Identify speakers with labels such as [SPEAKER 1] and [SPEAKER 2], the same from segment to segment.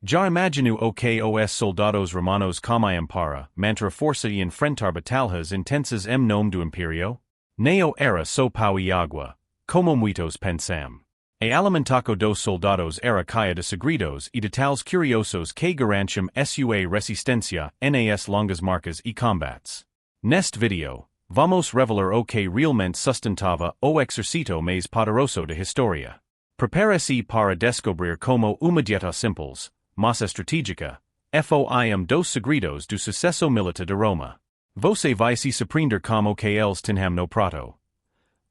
[SPEAKER 1] Já imagino o que os soldados romanos comiam para manter a força e enfrentar batalhas intensas em nome do Imperio? Neo era so pau e água, como muitos pensam. E alimentaco dos soldados era caia de segredos e detalhes curiosos que garantiam sua resistência nas longas marcas e combates. Neste vídeo, vamos revelar o que realmente sustentava o exército mais poderoso da história. Prepare-se para descobrir como uma dieta simples, mas estratégica, foi dos segredos do sucesso militar de Roma. Você vai se surpreender como que eles tinham no prato.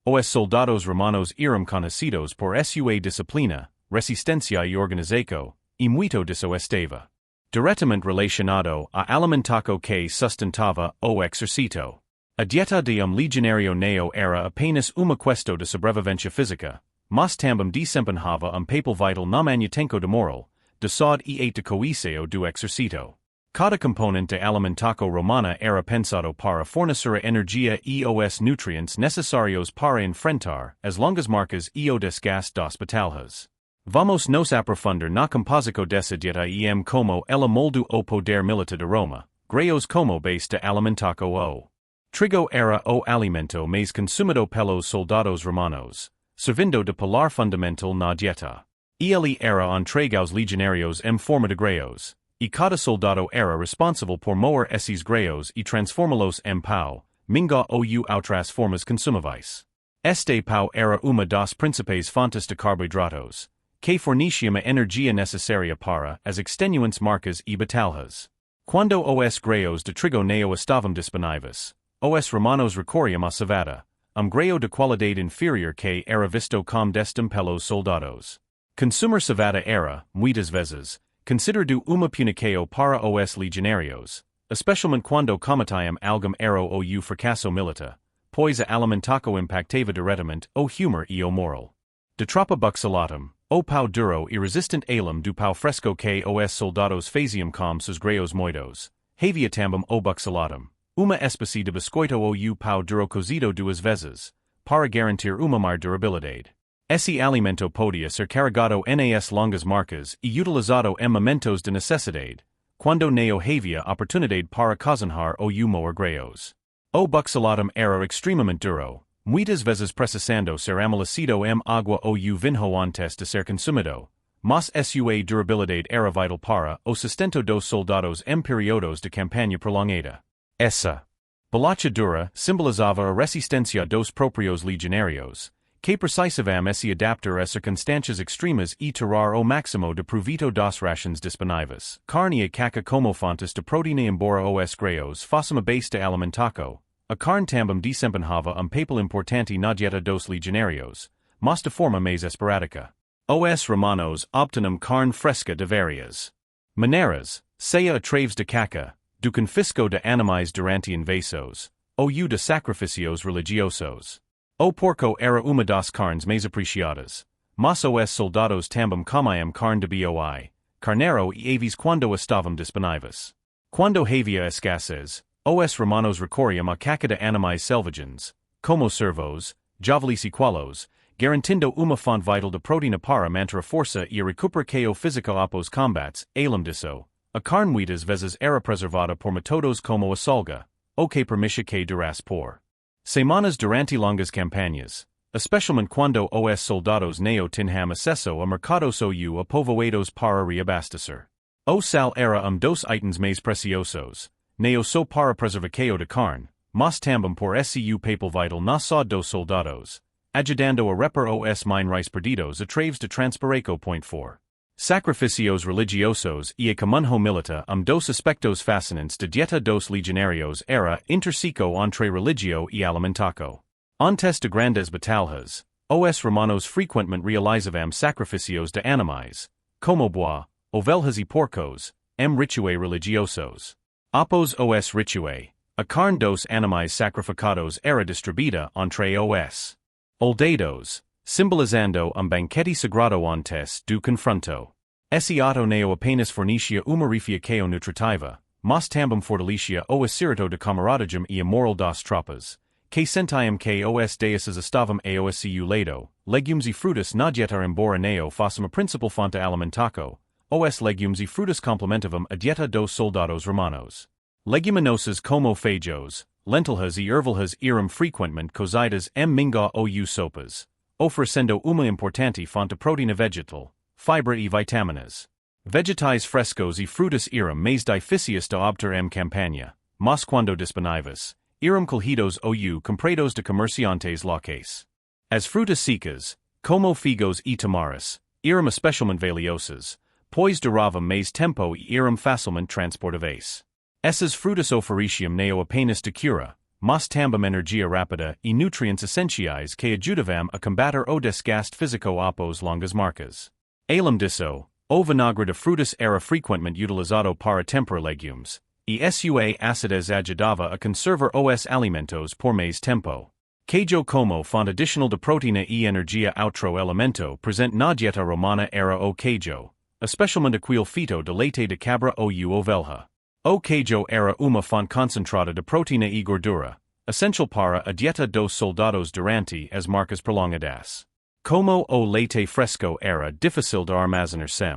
[SPEAKER 1] Os soldados romanos eram conhecidos por sua disciplina, resistência e organização, e muito disso estava diretamente relacionado a alimentaco que sustentava o exército. A dieta de legionário neo era apenas uma questão de sobrevivência física, mas também desempenhava papel vital na manutenção de moral, de saúde e de coesão do exército. Cada componente de alimentaco romana era pensado para fornecer a energia e os nutrientes necessários para enfrentar as longas marcas e o desgaste das batalhas. Vamos nos aprofundar na composição dessa dieta e como ela moldou o poder militar de Roma, graças como base de alimentaco o trigo era o alimento mais consumido pelos soldados romanos, servindo de pilar fundamental na dieta. Ele era entregue aos legionários em forma de graãos, e cada soldado era responsável por moer esses graãos e transformá-los em pão, minga ou outras formas consumíveis. Este pão era uma das principais fontes de carboidratos, que forneciam a energia necessária para as extenuantes marcas e batalhas. Quando os graãos de trigo não estavam disponíveis, os romanos recorriam a cevada, graão de qualidade inferior que era visto como destem pelos soldados. Consumir cevada era, muitas vezes, considerado uma punição para os legionários, especialmente quando cometiam algum erro ou fracasso militar, pois a alimentaco impactava diretamente o humor e o moral. De tropa buxalatum, o pau duro e resistente alum do pau fresco que os soldados faziam com seus graãos moitos, havia também o buxalatum, uma espécie de biscoito ou pau duro cozido duas vezes, para garantir uma maior durabilidade. Esse alimento podia ser carregado nas longas marcas e utilizado em momentos de necessidade, quando não havia oportunidade para cozinhar ou moer graãos. O buxalatum era extremamente duro, muitas vezes precisando ser amolecido em água ou vinho antes de ser consumido, mas sua durabilidade era vital para o sustento dos soldados em períodos de campanha prolongada. Essa bolacha dura simbolizava a resistência dos próprios legionários, que precisavam se adaptar a circunstâncias extremas e tirar o máximo de proveito das rações disponíveis. Carne e caca como fontes de proteína embora os graãos fossem a base de alimentaco, a carne também desempenhava papel importante na dieta dos legionários, mas de forma mais esporádica. Os romanos obtinham carne fresca de várias maneiras, seja através de caca, do confisco de animais durante invasões, ou de sacrifícios religiosos. O porco era uma das carnes mais apreciadas, mas os soldados também comiam carne de boi, carneiro e aves quando estavam disponíveis. Quando havia escassez, os romanos recorriam a caca de animais selvagens, como cervos, javalis e coelhos, garantindo uma fonte vital de proteína para manter a força e a recuperação física após combates. Além disso, a carne muitas vezes era preservada por métodos como a salga, o que permitia que durasse por semanas durante longas campanhas, especialmente quando os soldados não tinham acesso a mercados ou a povoados para reabastecer. O sal era dos itens mais preciosos, não só para preservação de carne, mas também por seu papel vital na saúde dos soldados, ajudando a repor os minerais perdidos através de transpiraco. 4. Sacrifícios religiosos e a comunhão militar dos aspectos fascinantes de dieta dos legionários era interseco entre religio e alimentaco. Antes de grandes batalhas, os romanos frequentemente realizavam sacrifícios de animais, como boi, ovelhas e porcos, rituais religiosos. Após os rituais, a carne dos animais sacrificados era distribuída entre os soldados, simbolizando banquete sagrado antes do confronto. Esse ato não apenas fornecia uma refeição nutritiva, mas também fortalecia o espírito de camaradagem e a moral das tropas, que sentiam que os deuses estavam ao seu lado. Legumes e frutas na dieta embora não fossem a principal fonte alimentaco, os legumes y frutas complementivum a dieta dos soldados romanos. Leguminosas como fejos, lentilhas y ervilhas eram frequentemente cozidas minga ou sopas, ofrecendo uma importante fonte proteína vegetal, fibra e vitaminas. Vegetais frescos e frutas eram mais difíceis de obter campaña, mas quando disponíveis, eram colhidos ou comprados de comerciantes locais. As frutas secas, como figos e tamaras, eram especialmente valiosas, pois duravam mais tempo e eram facilmente transportáveis. Essas frutas ofereciam não apenas de cura, mas também energia rápida e nutrientes essenciais que ajudavam a combater o desgaste físico após longas marcas. Além disso, o vinagre de frutas era frequentemente utilizado para temperar legumes, e sua acidez ajudava a conservar os alimentos por mais tempo. Queijo como fonte adicional de proteína e energia outro elemento presente na dieta romana era o queijo, especialmente aquele feito de leite de cabra ou ovelha. O queijo era uma fonte concentrada de proteína e gordura, essential para a dieta dos soldados durante as marcas prolongadas. Como o leite fresco era difícil de armazenar sem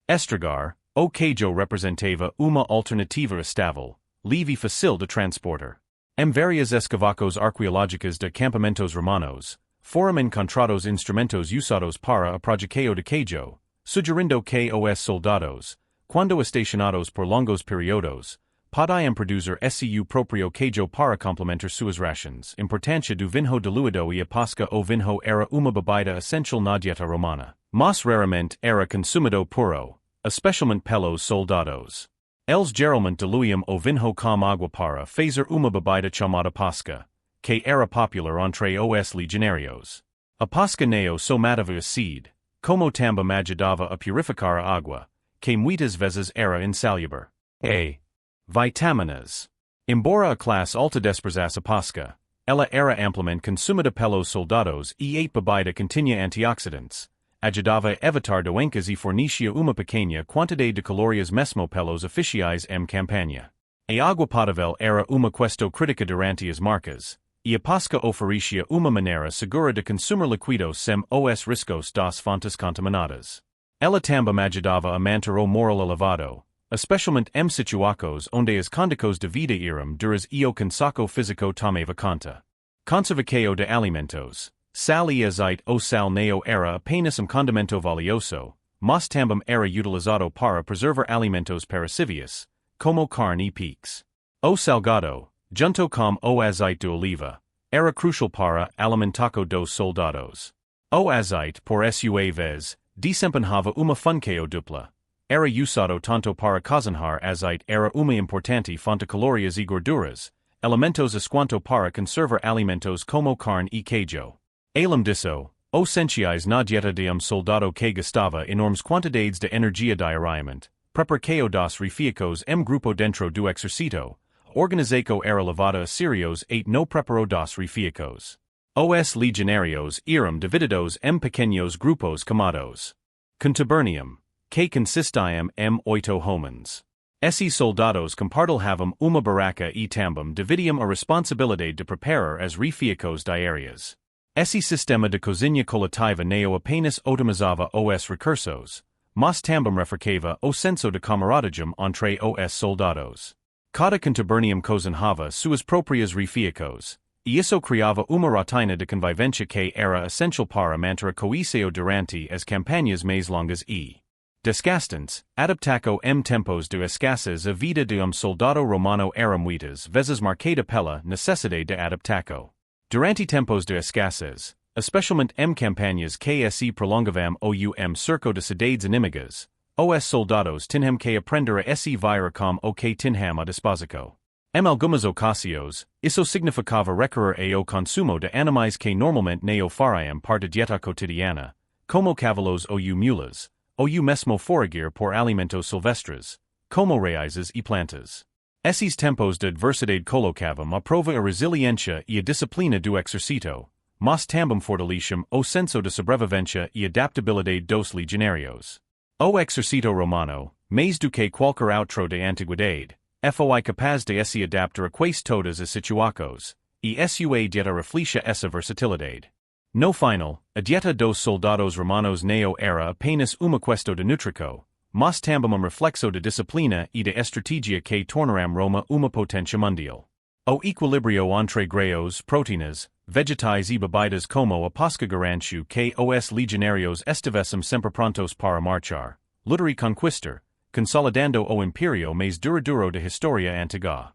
[SPEAKER 1] estragar, o queijo representava uma alternativa estável, leve e fácil de transportar. Várias escavações arqueológicas de campamentos romanos foram encontrados instrumentos usados para a produção de queijo, sugerindo que os soldados, quando estacionados por longos períodos, podiam produzir seu próprio queijo para complementar suas rações. Importância do vinho diluído e a pasca o vinho era uma bebida essencial na dieta romana, mas raramente era consumido puro, especialmente pelos soldados. Eles geralmente diluíam o vinho com água para fazer uma bebida chamada pasca, que era popular entre os legionários. A pasca não somatava acid, como também ajudava a purificar a água, que muitas vezes era insalubre. Vitaminas. Embora a classe alta desprezasse a pasca, ela era amplamente consumida pelos soldados e a bebida continha antioxidantes, ajudava a evitar doenças e fornecia uma pequena quantidade de calorias mesmo pelos oficiais campanha. A água potável era uma questão crítica durante as marcas, e a pasca oferecia uma maneira segura de consumir líquidos sem os riscos das fontes contaminadas. Ela também ajudava a manter o moral elevado, especialmente situações onde as condições de vida eram duras e o cansaço físico tomava conta. Conservação de alimentos. Sal e azeite ou sal não era apenas condimento valioso, mas também era utilizado para preservar alimentos perecíveis, como carne e peixe. O salgado, junto com o azeite de oliva, era crucial para alimentação dos soldados. O azeite, por sua vez, desempenhava uma função dupla. Era usado tanto para cozinhar azeite era uma importante fonte de calorias e gorduras, elementos quanto para conservar alimentos como carne e queijo. Além disso, os essenciais na dieta de soldado que gastava enormes quantidades de energia diariamente, preparcao dos refeitos grupo dentro do exército, organização era levada a sérios e no preparo dos refeitos. Os legionários eram divididos pequenos grupos chamados contubernium, que consistiam oito homens. Esses soldados compartilhavam uma barraca e também dividiam a responsabilidade de preparar as refeitos diárias. Esse sistema de cozinha coletiva não apenas otimizava os recursos, mas também reforçava o senso de camaradagem entre os soldados. Cada contubernium cozinhava suas próprias refeitos, e isso criava uma rotina de convivência que era essencial para manter a coesão durante as campanhas mais longas e desgastantes. Adaptação tempos de escassez a vida de soldado romano era muitas vezes marcada pela necessidade de adaptação. Durante tempos de escassez, especialmente campanhas que se prolongavam ou cerco de cidades inimigas, os soldados tinham que aprender a se virar com o que tinham a disposição. Algumas ocasiões, isso significava recorrer ao consumo de animais que normalmente não fariam parte da dieta cotidiana, como cavalos ou mulas, ou mesmo forager por alimentos silvestres, como raízes e plantas. Esses tempos de adversidade colocavam à prova a resiliência e a disciplina do exército, mas também fortaleciam o senso de sobrevivência e adaptabilidade dos legionários. O exército romano, mais do que qualquer outro da antiguidade, foi capaz de se adaptar a quase todas as situações, e sua dieta refletia essa versatilidade. No final, a dieta dos soldados romanos não era apenas uma questão de nutrição, mas tambum reflexo de disciplina e de estrategia que tornaram Roma uma potência mundial. O equilibrio entre graos, proteínas, vegetais e bebidas como a posca garantiu que os legionarios estivessem sempre prontos para marchar, lutar e conquistar, consolidando o imperio mais duradouro da historia antiga.